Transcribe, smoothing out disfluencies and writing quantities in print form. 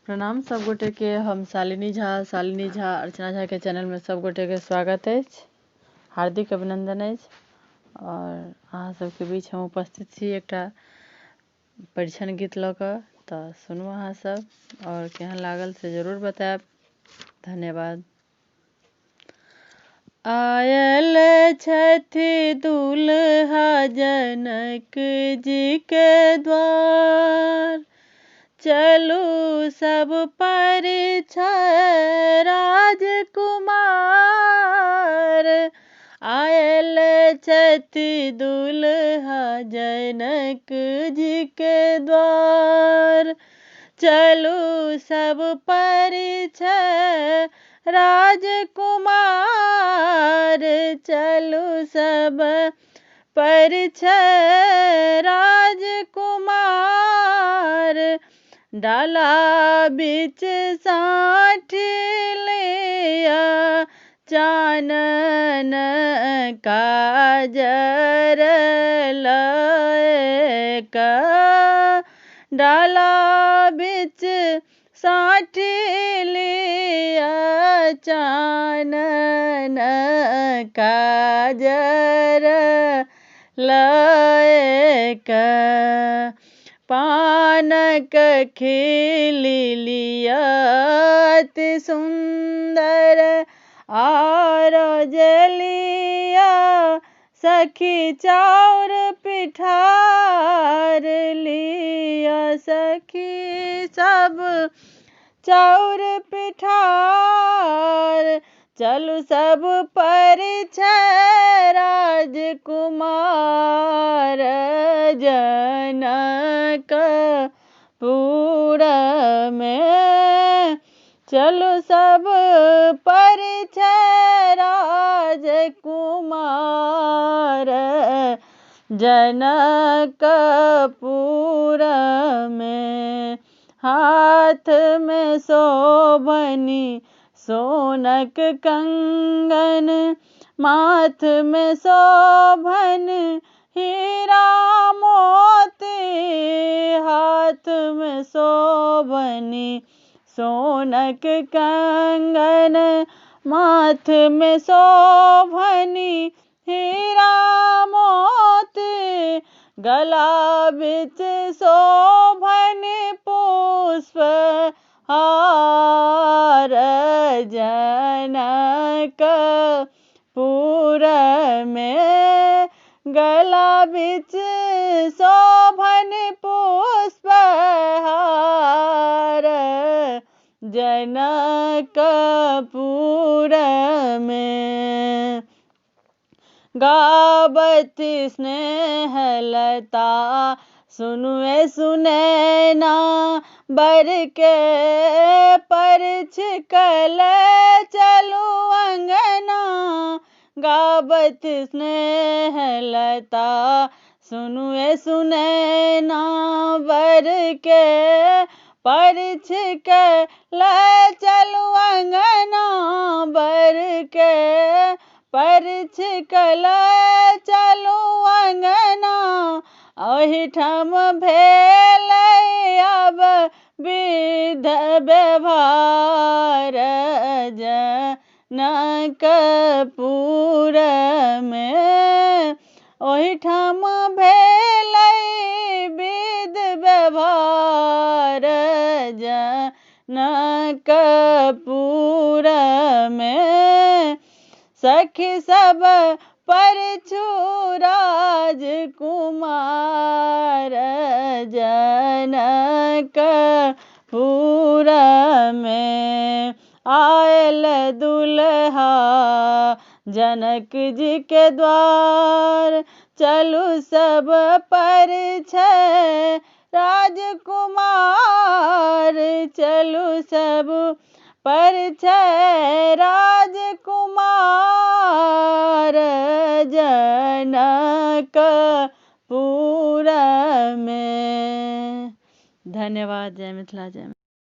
प्रणाम सब गोटे के। हम शालिनी झा अर्चना झा के चैनल में सब गोटे के स्वागत है, हार्दिक अभिनंदन है। और अहाँ सबके बीच हम उपस्थित छी एकटा परिछन गीत लऽ कऽ, तऽ सुनू अहाँ सब और केहन लागल से जरूर बताएब। धन्यवाद। आयल छथि दुल्हा जनक जी के द्वार, चलू सब परिछै राजकुमार। आयल छथि दुल्हा जनक जी के द्वार, चलू सब परिछै राजकुमार। चलू सब परिछै राजकुमार। डाला बीच साँठी लिया चानन काजर लय कऽ। डाला बीच साँठी लिया चानन काजर लय कऽ। पानक खिली लिया अति सुंदर, और जलिया सखी चाउर पिठार लिया। सखी सब चाउर पिठार, चलू सब परिछै राजकुमार। जनकपुर में चलू सब परिछै राजकुमार। जनकपुर में हाथ में शोभनी सोनक कंगन, माथ में शोभन हीरा मोती। हाथ में शोभनी सोनक कंगन, माथ में शोभनी हीरा मोती। गला बिच शोभन पुष्प हार। जनकपुर में गला बिच शोभन पुष्प हार। जनकपुर में गावत स्नेहलता सुनुए सुनैना, बर के परिछ कल चलू अंगना। गावत स्नेहलता सुनुए सुनैना, बर के परिछ कल चलू अंगना। बर के परिछ कल चलू अंगना। ओहिठाम भेल अब विध व्यवहार। जनकपुर में ओहिठाम भेल विध व्यवहार। जनकपुर में सखी सब परिछु राजकुमार। जनकपुर में आयल दुल्हा जनक जी के द्वार, चलू सब परिछै राजकुमार। चलू सब परिछै राजकुमार। जनकपुर में। धन्यवाद। जय मिथिला जय।